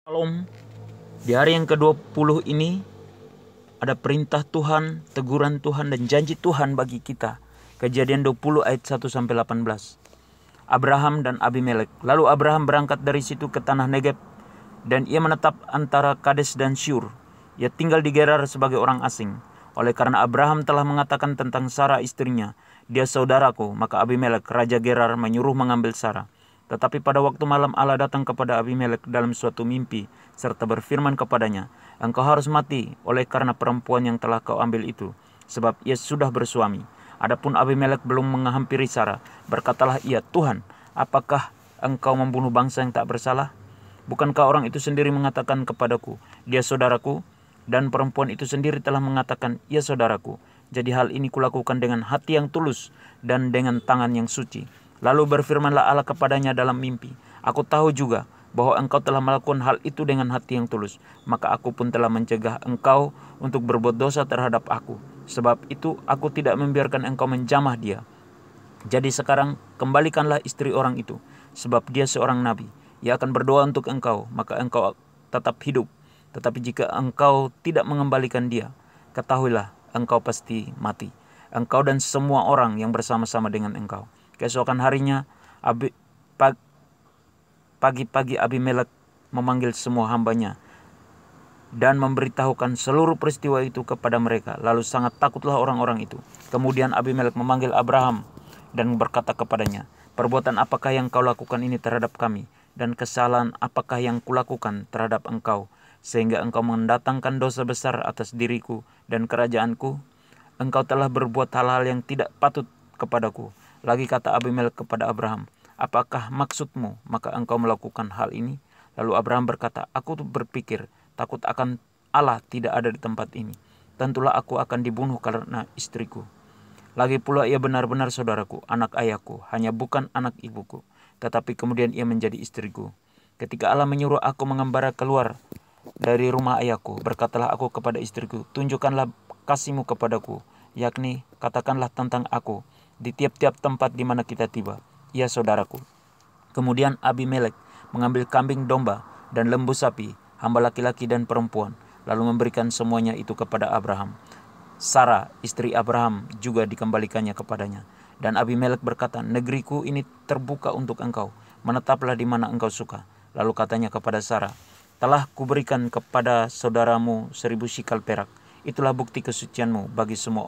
Shalom. Di hari yang ke-20 ini ada perintah Tuhan, teguran Tuhan dan janji Tuhan bagi kita. Kejadian 20 ayat 1-18. Abraham dan Abimelek. Lalu Abraham berangkat dari situ ke tanah Negeb dan ia menetap antara Kades dan Syur. Ia tinggal di Gerar sebagai orang asing. Oleh karena Abraham telah mengatakan tentang Sarah istrinya, dia saudaraku, maka Abimelek raja Gerar menyuruh mengambil Sarah. Tetapi pada waktu malam Allah datang kepada Abimelek dalam suatu mimpi serta berfirman kepadanya, engkau harus mati oleh karena perempuan yang telah kau ambil itu, sebab ia sudah bersuami. Adapun Abimelek belum menghampiri Sarah, berkatalah ia, Tuhan, apakah engkau membunuh bangsa yang tak bersalah? Bukankah orang itu sendiri mengatakan kepadaku, dia saudaraku? Dan perempuan itu sendiri telah mengatakan, ia saudaraku. Jadi hal ini kulakukan dengan hati yang tulus dan dengan tangan yang suci. Lalu berfirmanlah Allah kepadanya dalam mimpi, aku tahu juga bahwa engkau telah melakukan hal itu dengan hati yang tulus. Maka aku pun telah mencegah engkau untuk berbuat dosa terhadap aku. Sebab itu aku tidak membiarkan engkau menjamah dia. Jadi sekarang kembalikanlah istri orang itu, sebab dia seorang nabi. Ia akan berdoa untuk engkau, maka engkau tetap hidup. Tetapi jika engkau tidak mengembalikan dia, ketahuilah engkau pasti mati, engkau dan semua orang yang bersama-sama dengan engkau. Keesokan harinya, pagi-pagi Abimelek memanggil semua hambanya dan memberitahukan seluruh peristiwa itu kepada mereka. Lalu sangat takutlah orang-orang itu. Kemudian Abimelek memanggil Abraham dan berkata kepadanya, perbuatan apakah yang kau lakukan ini terhadap kami? Dan kesalahan apakah yang kulakukan terhadap engkau, sehingga engkau mendatangkan dosa besar atas diriku dan kerajaanku? Engkau telah berbuat hal-hal yang tidak patut kepadaku. Lagi kata Abimelek kepada Abraham, apakah maksudmu maka engkau melakukan hal ini? Lalu Abraham berkata, aku berpikir takut akan Allah tidak ada di tempat ini. Tentulah aku akan dibunuh karena istriku. Lagi pula ia benar-benar saudaraku, anak ayahku, hanya bukan anak ibuku. Tetapi kemudian ia menjadi istriku. Ketika Allah menyuruh aku mengembara keluar dari rumah ayahku, berkatalah aku kepada istriku, tunjukkanlah kasihmu kepadaku, yakni katakanlah tentang aku di tiap-tiap tempat di mana kita tiba. Ia saudaraku. Kemudian Abimelek mengambil kambing domba dan lembu sapi, hamba laki-laki dan perempuan, lalu memberikan semuanya itu kepada Abraham. Sarah, istri Abraham, juga dikembalikannya kepadanya. Dan Abimelek berkata, negeriku ini terbuka untuk engkau, menetaplah di mana engkau suka. Lalu katanya kepada Sarah, telah kuberikan kepada saudaramu 1000 shikal perak. Itulah bukti kesucianmu bagi semua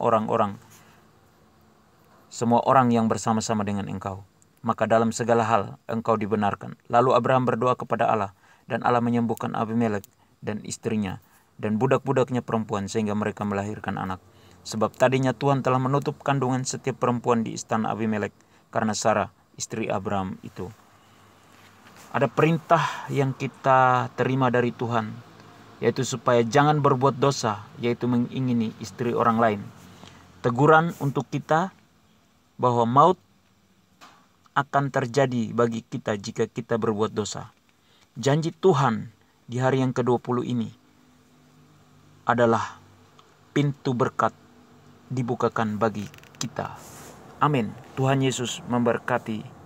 orang yang bersama-sama dengan engkau. Maka dalam segala hal engkau dibenarkan. Lalu Abraham berdoa kepada Allah, dan Allah menyembuhkan Abimelek dan istrinya dan budak-budaknya perempuan sehingga mereka melahirkan anak. Sebab tadinya Tuhan telah menutup kandungan setiap perempuan di istana Abimelek karena Sarah istri Abraham itu. Ada perintah yang kita terima dari Tuhan, yaitu supaya jangan berbuat dosa, yaitu mengingini istri orang lain. Teguran untuk kita bahwa maut akan terjadi bagi kita jika kita berbuat dosa. Janji Tuhan di hari yang ke-20 ini adalah pintu berkat dibukakan bagi kita. Amin. Tuhan Yesus memberkati.